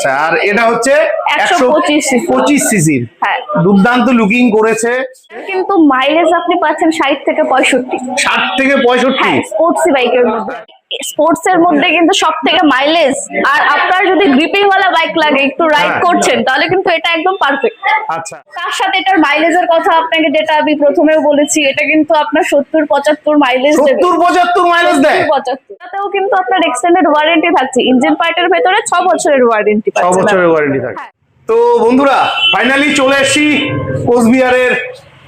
আচ্ছা, আর এটা হচ্ছে 125 সিসির। হ্যাঁ, দুর্দান্ত লুকিং করেছে, কিন্তু মাইলেজ আপনি পাচ্ছেন 60 থেকে 65। 60 থেকে 65। হ্যাঁ, স্পোর্টস বাইকের মধ্যে, স্পোর্টস এর মধ্যে কিন্তু সব থেকে মাইলেজ, আর আপনার যদি গ্রিপিং ওয়ালা বাইক লাগে, একটু রাইড করছেন, তাহলে কিন্তু এটা একদম পারফেক্ট। আচ্ছা, তার সাথে এটার মাইলেজের কথা আপনাকে যেটা আমি প্রথমেও বলেছি, এটা কিন্তু আপনার 70-75 মাইলেজ দেবে। 70-75 মাইলেজ দেয়। 75 তাতেও কিন্তু আপনার এক্সটেন্ডেড ওয়ারেন্টি থাকছে। ইঞ্জিন পার্টের ভেতরে 6 বছরের ওয়ারেন্টি 6 বছরের ওয়ারেন্টি থাকে। তো বন্ধুরা, ফাইনালি চলে এসেছি কোচবিহারের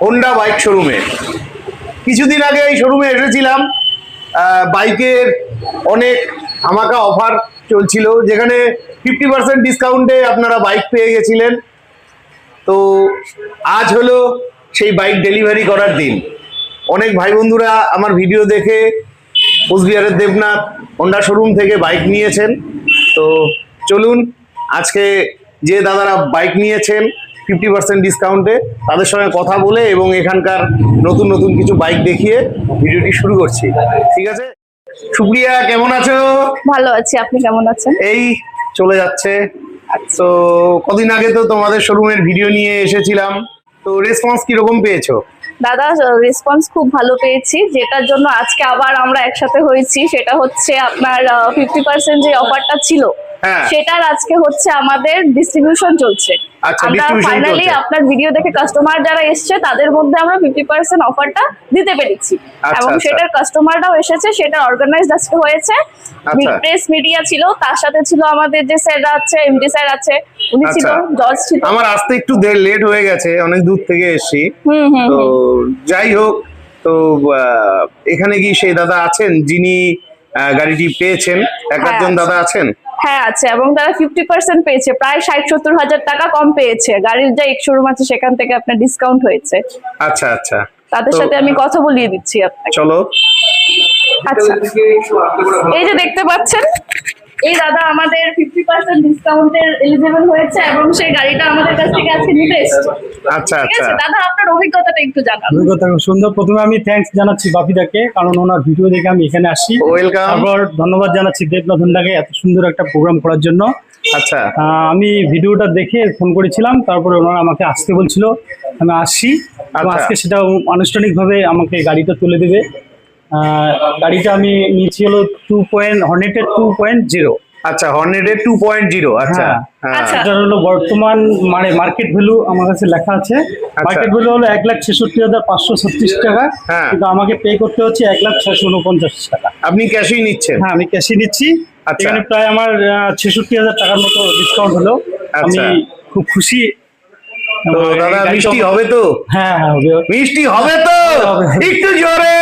হোন্ডা বাইক শোরুমে। কিছুদিন আগে এই শোরুমে এসেছিলাম, বাইকের অনেক ধামাকা অফার চলছিল, যেখানে 50% ডিসকাউন্টে আপনারা বাইক পেয়ে গেছিলেন। তো আজ হলো সেই বাইক ডেলিভারি করার দিন। অনেক ভাই বন্ধুরা আমার ভিডিও দেখে কোচবিহারের দেবনাথ হোন্ডা শোরুম থেকে বাইক নিয়েছেন। তো চলুন আজকে যে দাদারা বাইক নিয়েছেন 50% ডিসকাউন্টে, তাদের সঙ্গে কথা বলে এবং এখানকার নতুন নতুন কিছু বাইক দেখিয়ে ভিডিওটি শুরু করছি। ঠিক আছে, সুপ্রিয়া কেমন আছো? ভালো আছি, আপনি কেমন আছেন? এই চলে যাচ্ছে। তো কদিন আগে তো তোমাদের শোরুমের ভিডিও নিয়ে এসেছিলাম, তো রেসপন্স কিরকম পেয়েছো? দাদা, রেসপন্স খুব ভালো পেয়েছি। যেটার জন্য আজকে আবার আমরা একসাথে হয়েছি সেটা হচ্ছে আপনার 50% যে অফারটা ছিল, সেটার আজকে হচ্ছে আমাদের ডিস্ট্রিবিউশন চলছে। আমরা ফাইনালি আপনার ভিডিও দেখে কাস্টমার যারা এসছে তাদের মধ্যে আমরা 50% অফারটা দিতে পেরেছি, এবং সেটার কাস্টমাররাও এসেছে। সেটা অর্গানাইজড আজকে হয়েছে, প্রেস মিডিয়া ছিল, তার সাথে ছিল আমাদের যে স্যার আছে, এমডি স্যার আছে, উনি ছিল, জজ ছিল। আমার আসতে একটু লেট হয়ে গেছে, অনেক দূর থেকে এসেছি। তো যাই হোক, তো এখানে কি সেই দাদা আছেন যিনি গাড়িটি পেয়েছেন? একজন দাদা আছেন? হ্যাঁ আছে, এবং তারা 50% পেয়েছে, প্রায় 60-70 হাজার টাকা কম পেয়েছে। গাড়ির যে শোরুম আছে সেখান থেকে আপনার ডিসকাউন্ট হয়েছে। আচ্ছা আচ্ছা, তাদের সাথে আমি কথা বলিয়ে দিচ্ছি আপনাকে। চলো। আচ্ছা, এই যে দেখতে পাচ্ছেন, এই দাদা আমাদের 50% ডিসকাউন্টের এলিজিবল হয়েছে, এবং সেই গাড়িটা আমাদের কাছ থেকে আজকে নিতে এসেছে। আচ্ছা আচ্ছা, দাদা আপনার অভিজ্ঞতাটা একটু জানান। অভিজ্ঞতা খুব সুন্দর। প্রথমে আমি থ্যাঙ্কস জানাচ্ছি বাপিদাকে, কারণ ওনার ভিডিও দেখে আমি এখানে আসি। ওয়েলকাম। তারপর ধন্যবাদ জানাচ্ছি দেবনাথ হোন্ডাকে এত সুন্দর একটা প্রোগ্রাম করার জন্য। আচ্ছা, আমি ভিডিওটা দেখে ফোন করেছিলাম, তারপরে ওনারা আমাকে আসতে বলছিল, আমি আসছি। আজকে সেটা আনুষ্ঠানিকভাবে আমাকে গাড়িটা তুলে দেবে। গাড়িটা আমি নিয়েছি হলো হর্নেটের 2.0। আচ্ছা, হর্নেটের 2.0। আচ্ছা, এটা হলো বর্তমান মার্কেট ভ্যালু আমার কাছে লেখা আছে। মার্কেট ভ্যালু হলো 1,66,536 টাকা, কিন্তু আমাকে পে করতে হচ্ছে 1,649 টাকা। আপনি ক্যাশই নিচ্ছেন? হ্যাঁ, আমি ক্যাশই নিচ্ছি। এখানে প্রায় আমার 66,000 টাকার মতো ডিসকাউন্ট হলো। আমি খুব খুশি। তো দাদা মিষ্টি হবে তো? হ্যাঁ হ্যাঁ হবে, মিষ্টি হবে তো, একটু জোরে।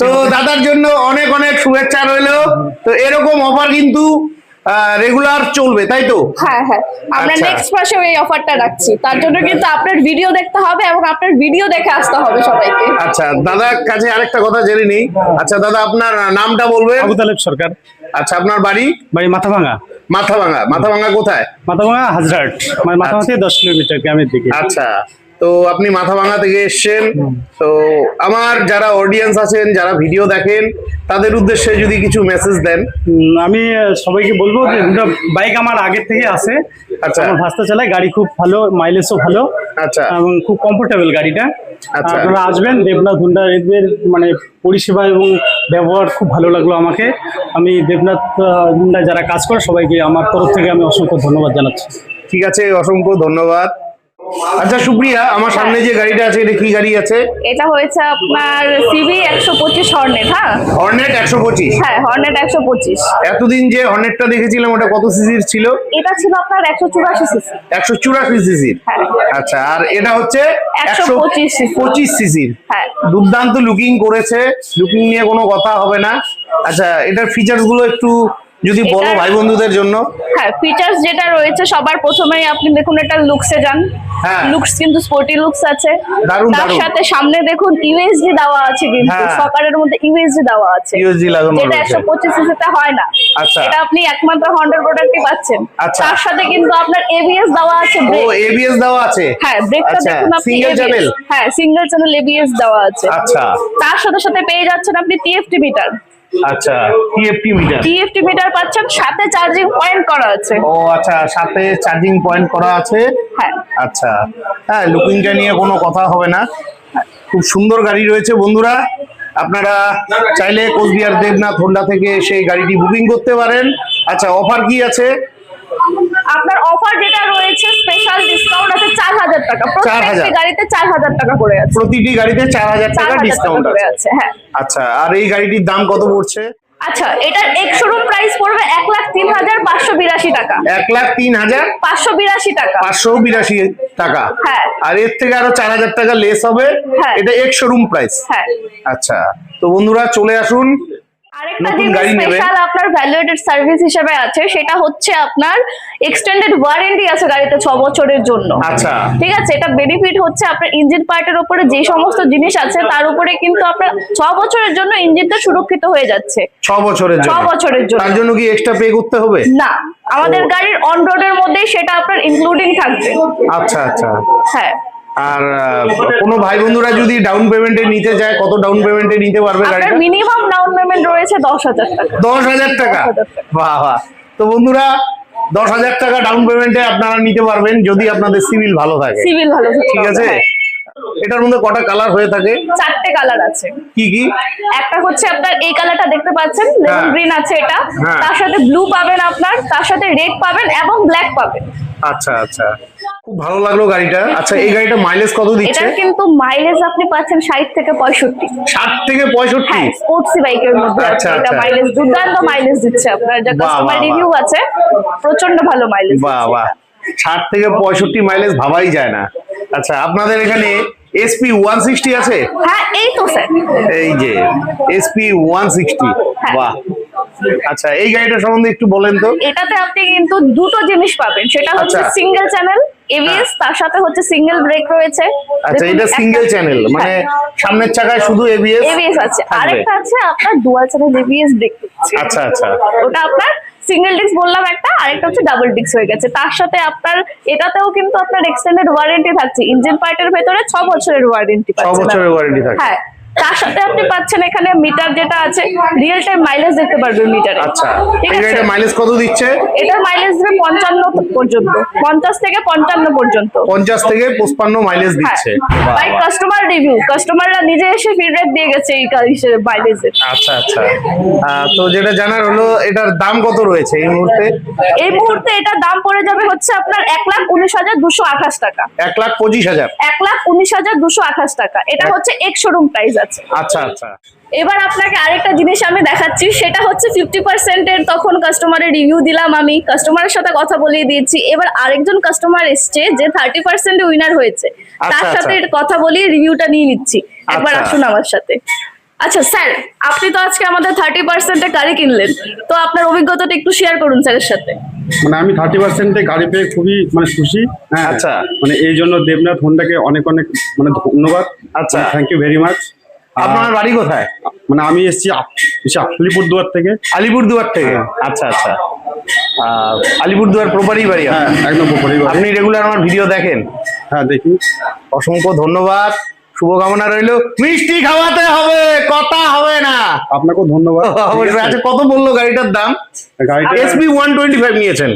তো দাদার জন্য অনেক অনেক শুভেচ্ছা রইলো। তো এরকম অফার কিন্তু রেগুলার চলবে, তাই তো? হ্যাঁ হ্যাঁ, আমরা নেক্সট মাসে এই অফারটা রাখছি। তার জন্য কিন্তু আপনার ভিডিও দেখতে হবে, এবং আপনার ভিডিও দেখে আসতে হবে সবাইকে। আচ্ছা, দাদার কাছে আরেকটা কথা জেনে নিই। আচ্ছা দাদা, আপনার নামটা বলবেন? আবু তালেব সরকার। আচ্ছা, আপনার বাড়ি? বাড়ি মাথাভাঙা। মাথাভাঙা? মাথাভাঙা কোথায়? মাথাভাঙা হাজরাট, মানে মাথাভাঙা থেকে 10 কিলোমিটার গ্রামের দিকে। আচ্ছা, তো আপনি মাথাভাঙা থেকে এসেছেন। তো আমার যারা অডিয়েন্স আছেন, যারা ভিডিও দেখেন, তাদের উদ্দেশ্যে যদি কিছু মেসেজ দেন। আমি সবাইকে বলবো যে বাইক আমার আগের থেকে আছে। আচ্ছা, আমার ভাস্তা চালায়, গাড়ি খুব ভালো, মাইলেজও ভালো। আচ্ছা, এবং খুব কমফোর্টেবল গাড়িটা। আপনারা আসবেন, দেবনাথ হোন্ডা এদের মানে পরিষেবা এবং ব্যবহার খুব ভালো লাগলো আমাকে। আমি দেবনাথ হোন্ডা যারা কাজ করে সবাইকে আমার তরফ থেকে আমি অসংখ্য ধন্যবাদ জানাচ্ছি। ঠিক আছে, অসংখ্য ধন্যবাদ। আচ্ছা সুপ্রিয়া, আমার সামনে যে গাড়িটা আছে এটা কি গাড়ি আছে? এটা হয়েছে আপনার সিবি 125 হর্নেট। হ্যাঁ, হর্নেট 125। হ্যাঁ, হর্নেট 125। এতদিন যে হর্নেটটা দেখেছিলাম ওটা কত সিসির ছিল? এটা ছিল আপনার 184 সিসি। 184 সিসির। আচ্ছা, আর এটা হচ্ছে 125 সিসির। হ্যাঁ, দুর্দান্ত লুকিং করেছে, লুকিং নিয়ে কোনো কথা হবে না। আচ্ছা, এটার ফিচার্স গুলো একটু যদি বলো ভাই বন্ধুদের জন্য। হ্যাঁ, ফিচার্স যেটা রয়েছে, সবার প্রথমেই আপনি দেখুন এটা লুকসে যান। লুকস কিন্তু স্পোর্টি লুকস আছে। তার সাথে সামনে দেখুন ইউএসডি দেওয়া আছে, কিন্তু সকারের মধ্যে ইউএসডি দেওয়া আছে, যেটা 125 সিসিতে হয় না। এটা আপনি একমাত্র হন্ডার প্রোডাক্টই পাচ্ছেন। তার সাথে কিন্তু আপনার এবিএস দেওয়া আছে। ও, এবিএস দেওয়া আছে? হ্যাঁ, ব্রেকটা দেখুন আপনি, সিঙ্গেল চ্যানেল। হ্যাঁ, সিঙ্গেল চ্যানেল এবিএস দেওয়া আছে। আচ্ছা, তার সাথে সাথে পেয়ে যাচ্ছেন আপনি টিএফটি মিটার। আচ্ছা, টিএফটি মিটার। টিএফটি মিটার পাচ্ছেন, সাথে চার্জিং পয়েন্ট করা আছে। ও আচ্ছা, সাথে চার্জিং পয়েন্ট করা আছে। হ্যাঁ আচ্ছা, হ্যাঁ, লুকিংটা নিয়ে কোনো কথা হবে না। খুব সুন্দর গাড়ি রয়েছে বন্ধুরা, আপনারা চাইলে কোচবিহার দেবনাথ হোন্ডা থেকে সেই গাড়িটি বুকিং করতে পারেন। আচ্ছা, অফার কি আছে? আপনার অফার যেটা রয়েছে, স্পেশাল ডিসকাউন্ট আছে 4000 টাকা, প্রত্যেকটি গাড়িতে 4000 টাকা করে আছে। প্রতিটি গাড়িতে 4000 টাকা 4000 ডিসকাউন্ট করে আছে। আছে, হ্যাঁ। আচ্ছা, আর এই গাড়িটির দাম কত পড়ছে? আচ্ছা, এটার এক্স শোরুম প্রাইস পড়বে 1,03,582 টাকা। 1,03,582 টাকা। 582 টাকা। হ্যাঁ। আর এর থেকে আরো 4000 টাকা লেস হবে। হ্যাঁ। এটা এক্স শোরুম প্রাইস। হ্যাঁ। আচ্ছা, তো বন্ধুরা চলে আসুন। আরেকটা নতুন জিনিস গাড়ি নেবেন। স্পেশাল আপনার ভ্যালুয়েটেড সার্ভিস হিসেবে আছে, সেটা হচ্ছে আপনার এক্সটেন্ডেড ওয়ারেন্টি আছে গাড়িতে 6 বছরের জন্য। আচ্ছা, ঠিক আছে, এটা বেনিফিট হচ্ছে আপনার ইঞ্জিন পার্টের উপরে যে সমস্ত জিনিস আছে তার উপরে কিন্তু আপনার 6 বছরের জন্য ইঞ্জিনটা সুরক্ষিত হয়ে যাচ্ছে। 6 বছরের জন্য। 6 বছরের জন্য। তার জন্য কি এক্সট্রা পে করতে হবে? না, আমাদের গাড়ির অন রোডের মধ্যেই সেটা আপনার ইনক্লুডিং থাকবে। আচ্ছা আচ্ছা। হ্যাঁ। আর কোনো ভাই বন্ধুরা যদি ডাউন পেমেন্টে নিতে চায়, কত ডাউন পেমেন্টে নিতে পারবে আপনার গাড়িটা? মিনিমাম ডাউন পেমেন্ট রয়েছে 10,000 টাকা। 10,000 টাকা? 10,000 টাকা। বাহ বাহ। তো বন্ধুরা 10,000 টাকা ডাউন পেমেন্টে আপনারা নিতে পারবেন যদি আপনাদের সিভিল ভালো থাকে। সিভিল ভালো থাকতে ঠিক হবে, আছে। হ্যাঁ। এটার মধ্যে কটা কালার হয়ে থাকে? 4টে কালার আছে। কি কি? একটা হচ্ছে আপনার এই কালারটা দেখতে পাচ্ছেন, লেমন গ্রিন আছে এটা। হ্যাঁ। তার সাথে ব্লু পাবেন আপনার, তার সাথে রেড পাবেন এবং ব্ল্যাক পাবেন। আচ্ছা আচ্ছা, খুব ভালো লাগলো গাড়িটা। আচ্ছা, এই গাড়িটা মাইলেজ কত দিচ্ছে? এটার কিন্তু মাইলেজ আপনি পাচ্ছেন 60 থেকে 65। 60 থেকে 65? হ্যাঁ, স্পোর্টসি বাইকের মধ্যে আচ্ছা, আছে। এটা আচ্ছা। মাইলেজ দুর্দান্ত মাইলেজ দিচ্ছে আপনার, যা বাহ, কাস্টমার বাহ, রিভিউ আছে প্রচন্ড ভালো মাইলেজ বাহ দিচ্ছে। বাহ, 60 থেকে 65 মাইলেজ ভাবাই যায় না। আচ্ছা, আপনাদের এখানে এসপি 160 আছে? হ্যাঁ, এই তো স্যার। এই যে এসপি 160। হ্যাঁ। বাহ। আচ্ছা, এই গাড়িটা সম্বন্ধে একটু বলেন তো। এটাতে আপনি কিন্তু দুটো জিনিস পাবেন, সেটা হচ্ছে আচ্ছা। সিঙ্গেল চ্যানেল এবিএস, তার সাথে হচ্ছে সিঙ্গেল ব্রেক রয়েছে। আচ্ছা, দেখুন, এটা একটা- সিঙ্গেল চ্যানেল, মানে হ্যাঁ, সামনের চাকায় শুধু এবিএস এবিএস আছে। থাকবে। আরেকটা আছে আপনার ডুয়াল চ্যানেল এবিএস ব্রেক। আচ্ছা আচ্ছা। ওটা আপনার সিঙ্গেল ডিস্ক বললাম একটা, আরেকটা হচ্ছে ডাবল ডিস্ক হয়ে গেছে। তার সাথে আপনার এটাতেও কিন্তু আপনার এক্সটেন্ডেড ওয়ারেন্টি থাকছে, ইঞ্জিন পার্টের ভেতরে 6 বছরের ওয়ারেন্টি 6 পাচ্ছেন। বছরের ওয়ারেন্টি থাকে। হ্যাঁ, তার সাথে আপনি পাচ্ছেন এখানে মিটার যেটা আছে, রিয়েল টাইম মাইলেজ দেখতে পারবেন মিটারে। আচ্ছা, ঠিক এই আছে, গাড়িটা মাইলেজ কত দিচ্ছে? এটার মাইলেজ দেবে 55 পর্যন্ত, 50 থেকে 55 পর্যন্ত। 50 থেকে 55 মাইলেজ দিচ্ছে। বাহ, বাই বাহ। কাস্টমার রিভিউ, কাস্টমাররা নিজে এসে ফিডব্যাক দিয়ে গেছে এই গাড়ির মাইলেজের। আচ্ছা আচ্ছা। তো যেটা জানার হলো, এটার দাম কত রয়েছে এই মুহূর্তে? এই মুহূর্তে এটার দাম পড়ে যাবে হচ্ছে আপনার 1,19,228 টাকা। 1,25,000? 1,19,228 টাকা। এটা হচ্ছে এক্স শোরুম প্রাইস আছে। আচ্ছা আচ্ছা। এবার আপনাকে আরেকটা জিনিস আমি দেখাচ্ছি, সেটা হচ্ছে 50% এর তখন কাস্টমারের রিভিউ দিলাম, আমি কাস্টমারের সাথে কথা বলিয়ে দিয়েছি। এবার আরেকজন কাস্টমার এসছে যে 30% উইনার হয়েছে, তার আচ্ছা, সাথে আচ্ছা। কথা বলিয়ে রিভিউটা নিয়ে নিচ্ছি। একবার আচ্ছা। আসুন আমার সাথে। আচ্ছা স্যার, আপনি তো আজকে আমাদের 30% এ গাড়ি কিনলেন, তো আপনার অভিজ্ঞতাটা একটু শেয়ার করুন স্যারের সাথে। মানে আমি 30% গাড়ি পেয়ে খুবই মানে খুশি। হ্যাঁ, আচ্ছা। মানে এই জন্য দেবনাথ হোন্ডাকে অনেক অনেক মানে ধন্যবাদ। আচ্ছা। Thank you very much. আপনার বাড়ি কোথায়? মানে আমি এসেছি আলিপুরদুয়ার থেকে। আলিপুরদুয়ার থেকে? আচ্ছা আচ্ছা। আলিপুরদুয়ার প্রপারই বাড়ি আপনার? হ্যাঁ, একদম পরিবার। আপনি রেগুলার আমার ভিডিও দেখেন? হ্যাঁ, দেখি। অসংখ্য ধন্যবাদ, শুভকামনা রইল। মিষ্টি খাওয়াতে হবে, কথা হবে না। আপনাকেও ধন্যবাদ। অবশ্যই। আচ্ছা, কত বললো গাড়িটার দাম? গাড়িটা এসপি 125 নিয়েছেন?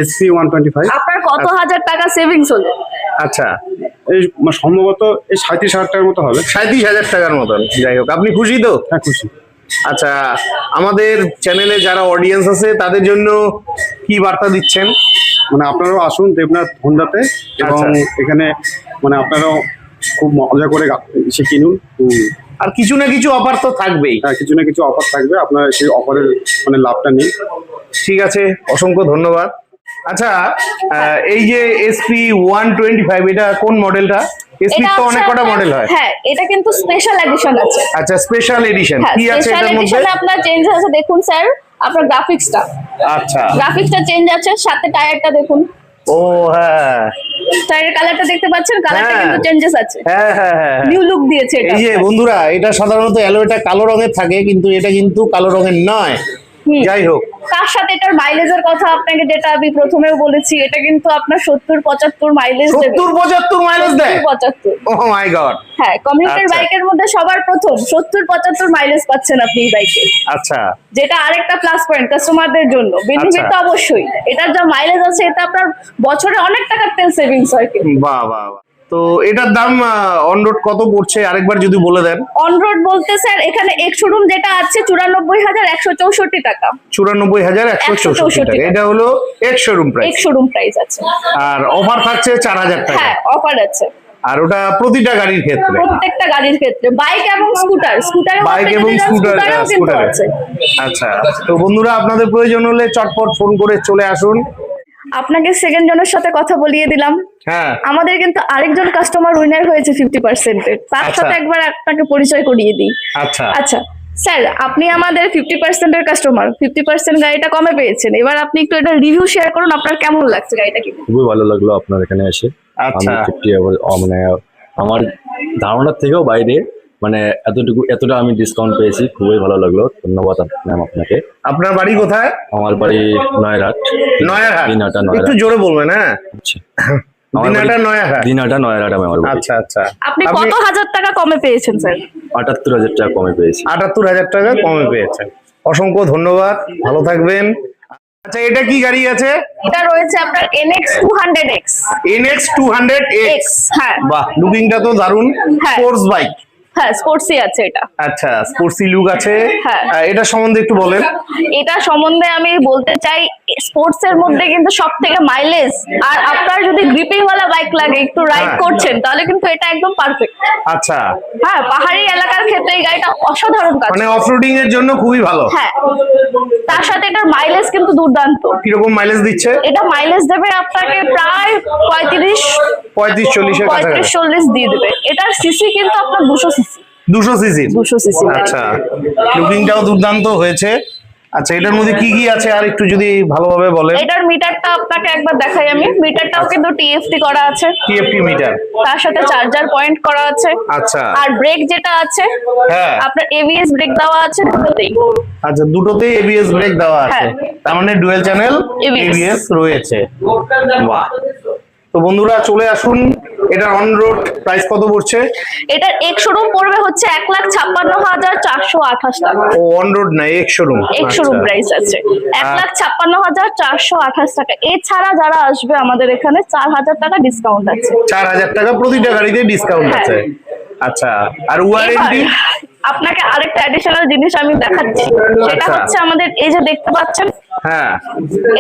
এসপি 125। আপনার কত হাজার টাকা সেভিংস হলো? আচ্ছা, এই সম্ভবত এই 37,000 টাকার মতো হবে। 37,000 টাকার মতন। যাই হোক, আপনি খুশি তো? হ্যাঁ, খুশি। আচ্ছা, আমাদের চ্যানেলে যারা অডিয়েন্স আছে তাদের জন্য কি বার্তা দিচ্ছেন? মানে আপনারাও আসুন দেবনাথ হোন্ডাতে, এবং আচ্ছা। এখানে মানে আপনারাও খুব মজা করে এসে কিনুন। আর কিছু না কিছু অফার তো থাকবেই। হ্যাঁ, কিছু না কিছু অফার থাকবে, আপনারা সেই অফারের মানে লাভটা নিন। ঠিক আছে, অসংখ্য ধন্যবাদ। আচ্ছা, এই যে এসপি 125, এটা কোন মডেলটা? এসপি এটা তো হচ্ছে অনেক কটা আপনার- মডেল হয়। হ্যাঁ, এটা কিন্তু স্পেশাল এডিশন আছে। আচ্ছা, স্পেশাল এডিশন হ্যাঁ, কি আছে স্পেশাল এটার মধ্যে? এডিশনে আপনার চেঞ্জ আছে, দেখুন স্যার, আপনার গ্রাফিক্সটা আচ্ছা। চেঞ্জ আছে, সাথে টায়ারটা দেখুন, ও হ্যাঁ টায়ারের কালারটা দেখতে পাচ্ছেন, কালারটা হ্যাঁ। কিন্তু চেঞ্জেস আছে, হ্যাঁ হ্যাঁ হ্যাঁ। নিউ লুক দিয়েছে এটা। এই যে বন্ধুরা, এটা সাধারণত অ্যালয়টা কালো রঙের থাকে, কিন্তু এটা কিন্তু কালো রঙের নয়, যাই হোক, তার সাথে এটার মাইলেজের কথা আপনাকে যেটা আমি প্রথমেও বলেছি, এটা কিন্তু আপনার 70-75 মাইলেজ দেবে। 70-75 মাইলেজ দেয়? 70-75। ওহ মাই গড। হ্যাঁ, কমিউটার বাইকের মধ্যে সবার প্রথম 70-75 মাইলেজ পাচ্ছেন আপনি এই বাইকে। আচ্ছা, যেটা আরেকটা প্লাস পয়েন্ট কাস্টমারদের জন্য। বেনিফিট তো অবশ্যই, এটার যা মাইলেজ আছে এটা আপনার বছরে অনেক টাকার তেল সেভিংস হয়। বাহ বাহ বাহ। তো এটার দাম অন রোড কত পড়ছে আরেকবার যদি বলে দেন। অন রোড বলতে স্যার এখানে এক শোরুম যেটা আছে 94,164 টাকা। 94,164 টাকা, এটা হলো এক শোরুম প্রাইস। এক শোরুম প্রাইস আছে। আর অফার থাকছে 4,000 টাকা। হ্যাঁ, অফার আছে। আর ওটা প্রতিটা গাড়ির ক্ষেত্রে? প্রত্যেকটা গাড়ির ক্ষেত্রে, বাইক এবং স্কুটার। বাইক এবং স্কুটার আছে। আচ্ছা, তো বন্ধুরা আপনাদের প্রয়োজন হলে চটপট ফোন করে চলে আসুন। আপনাকে সেকেন্ড জনের সাথে কথা বলিয়ে দিলাম। হ্যাঁ, আমাদের কিন্তু আরেকজন কাস্টমার উইনার হয়েছে 50% এর। তার সাথে একবার আপনাকে পরিচয় করিয়ে দিই। আচ্ছা আচ্ছা স্যার, আপনি আমাদের 50% এর কাস্টমার, 50% গাড়িটা কমে পেয়েছেন। এবার আপনি একটু এটা রিভিউ শেয়ার করুন, আপনার কেমন লাগছে গাড়িটা কিনে? খুবই ভালো লাগলো আপনার এখানে এসে। আচ্ছা, মানে আমার ধারণার থেকেও বাইরে, মানে এতটা আমি ডিসকাউন্ট পেয়েছি, খুবই ভালো লাগলো। ধন্যবাদ ম্যাম আপনাকে। আপনার বাড়ি কোথায়? আমার বাড়ি নয়রহাট। দিনহাটা একটু নয়রহাট। জোরে বলবেন। হ্যাঁ, আচ্ছা, দিনহাটা নয়রহাট। দিনহাটা নয়রহাট আমার বাড়ি। আচ্ছা আচ্ছা। আপনি কত হাজার টাকা কমে পেয়েছেন স্যার? ৭৮,০০০ টাকা কমে পেয়েছি। ৭৮,০০০ টাকা কমে পেয়েছেন, অসংখ্য ধন্যবাদ, ভালো থাকবেন। আচ্ছা, এটা কি গাড়ি আছে? এটা রয়েছে আপনার NX 200X। NX 200X। হ্যাঁ, বাহ, লুকিংটা তো দারুন। হ্যাঁ। Sports bike. হ্যাঁ, স্পোর্টসই আছে এটা। আচ্ছা, স্পোর্টসি লুক আছে। হ্যাঁ। এটা সম্বন্ধে একটু বলেন। এটা সম্বন্ধে আমি বলতে চাই, স্পোর্টস এর মধ্যে কিন্তু সব থেকে মাইলেজ, আর আপনার যদি গ্রিপিং ওয়ালা বাইক লাগে, একটু রাইড করছেন, তাহলে কিন্তু এটা একদম পারফেক্ট। আচ্ছা, হ্যাঁ, পাহাড়ি এলাকার ক্ষেত্রে এই গাড়িটা অসাধারণ কাজ। মানে অফরোডিং এর জন্য খুবই ভালো। হ্যাঁ, তার সাথে এটার মাইলেজ কিন্তু দুর্দান্ত। কিরকম মাইলেজ দিচ্ছে? এটা মাইলেজ দেবে আপনাকে প্রায় 35-40 এর কাছাকাছি। 35-40 দিয়ে দেবে। এটার সিসি কিন্তু আপনার 200 সিসি। 200 সিসি। 200 সিসি। আচ্ছা, লুকিংটাও দুর্দান্ত হয়েছে। আচ্ছা, এটার মধ্যে কি কি আছে আর একটু যদি ভালোভাবে বলেন। এটার মিটারটা আপনাকে একবার দেখাই আমি। মিটারটাও কিন্তু TFT করা আছে। TFT meter. তার সাথে চার্জার পয়েন্ট করা আছে। আচ্ছা। আর ব্রেক যেটা আছে, হ্যাঁ, আপনার ABS ব্রেক দেওয়া আছে দুটোতেই। আচ্ছা, দুটোতেই ABS ব্রেক দেওয়া আছে। হ্যাঁ। তার মানে ডুয়াল চ্যানেল ABS ABS রয়েছে। বাহ। তো বন্ধুরা চলে আসুন। এটার অন রোড প্রাইস কত পড়ছে? এটার এক শোরুম পড়বে হচ্ছে 1,56,428 টাকা। ও, অন রোড না, এক শোরুম। এক শোরুম প্রাইস আছে 1,56,428 টাকা। এছাড়া যারা আসবে আমাদের এখানে 4,000 টাকা ডিসকাউন্ট আছে। 4,000 টাকা প্রতিটা গাড়িতে ডিসকাউন্ট হ্যাঁ। আছে। আচ্ছা, আর ওয়ারেন্টি? আপনাকে আরেকটা অ্যাডিশনাল জিনিস আমি দেখাচ্ছি, সেটা আচ্ছা। হচ্ছে আমাদের এই যে দেখতে পাচ্ছেন, হ্যাঁ,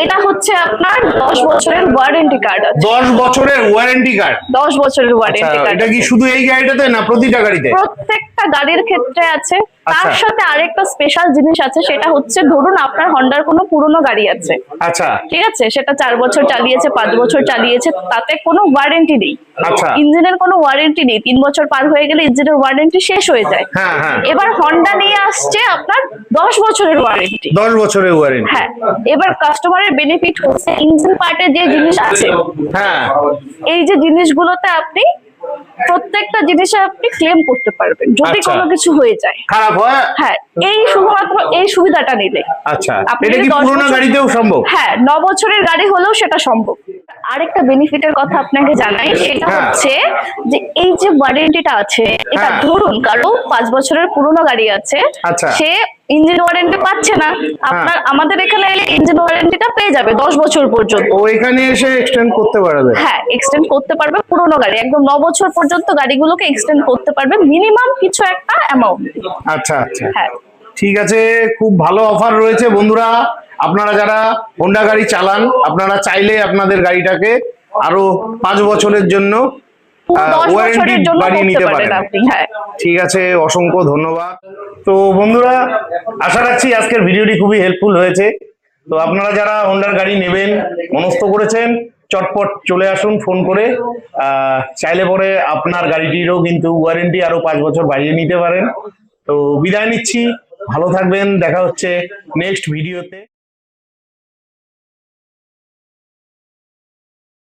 এটা হচ্ছে আপনার 10 বছরের ওয়ারেন্টি কার্ড আছে। 10 বছরের ওয়ারেন্টি কার্ড? 10 বছরের ওয়ারেন্টি কার্ড। এটা কি শুধু এই গাড়িটাতে না প্রতিটা গাড়িতে? প্রত্যেকটা গাড়ির ক্ষেত্রে আছে। তার আচ্ছা। সাথে আরেকটা স্পেশাল জিনিস আছে, সেটা হচ্ছে ধরুন আপনার হন্ডার কোনো পুরনো গাড়ি আছে, আচ্ছা, ঠিক আছে, সেটা 4 বছর চালিয়েছে, 5 বছর চালিয়েছে, তাতে কোনো ওয়ারেন্টি নেই। আচ্ছা। ইঞ্জিনের কোনো ওয়ারেন্টি নেই। 3 বছর পার হয়ে গেলে ইঞ্জিনের ওয়ারেন্টি শেষ হয়ে যায়। হ্যাঁ হ্যাঁ। এবার হন্ডা নিয়ে আসছে আপনার 10 বছরের ওয়ারেন্টি। 10 বছরের ওয়ারেন্টি। হ্যাঁ, এবার কাস্টমারের বেনিফিট হচ্ছে ইঞ্জিন পার্টের যে জিনিস আছে, হ্যাঁ, এই যে জিনিসগুলোতে আপনি প্রত্যেকটা জিনিসে আপনি ক্লেম করতে পারবেন যদি আচ্ছা। কোনো কিছু হয়ে যায়। খারাপ হয়? হ্যাঁ, এই শুধুমাত্র এই সুবিধাটা নিলে। আচ্ছা, আপনি এটা যদি কি 10 পুরোনো বছর- গাড়িতেও সম্ভব? হ্যাঁ, 9 বছরের গাড়ি হলেও সেটা সম্ভব। আরেকটা বেনিফিটের কথা আপনাকে জানাই, সেটা হ্যাঁ। হচ্ছে যে এই যে ওয়ারেন্টিটা আছে, এটা হ্যাঁ। ধরুন কারো 5 বছরের পুরনো গাড়ি আছে, আচ্ছা। সে ইঞ্জিন ওয়ারেন্টি পাচ্ছে না, আপনার আমাদের এখানে এলে ইঞ্জিন ওয়ারেন্টিটা পেয়ে যাবে 10 বছর পর্যন্ত। ও এখানে এসে এক্সটেন্ড করতে পারবে? হ্যাঁ, এক্সটেন্ড করতে পারবে পুরনো গাড়ি, একদম 9 বছর পর্যন্ত গাড়িগুলোকে এক্সটেন্ড করতে পারবে মিনিমাম কিছু একটা অ্যামাউন্ট। আচ্ছা আচ্ছা, হ্যাঁ, ঠিক আছে, খুব ভালো অফার রয়েছে বন্ধুরা। আপনারা যারা হোন্ডা গাড়ি চালান, আপনারা চাইলে আপনাদের গাড়িটাকে আরো 5 বছরের জন্য 10 ওয়ারেন্টি বছরের জন্য বাড়িয়ে করতে নিতে পারেন পারেন। আপনি। হ্যাঁ, ঠিক আছে, অসংখ্য ধন্যবাদ। তো বন্ধুরা, আশা রাখছি আজকের ভিডিওটি খুবই হেল্পফুল হয়েছে। তো আপনারা যারা হোন্ডার গাড়ি নেবেন মনস্থ করেছেন, চটপট চলে আসুন ফোন করে। চাইলে পরে আপনার গাড়িটিরও কিন্তু ওয়ারেন্টি আরো 5 বছর বাড়িয়ে নিতে পারেন। তো বিদায় নিচ্ছি, ভালো থাকবেন, দেখা হচ্ছে নেক্সট ভিডিওতে।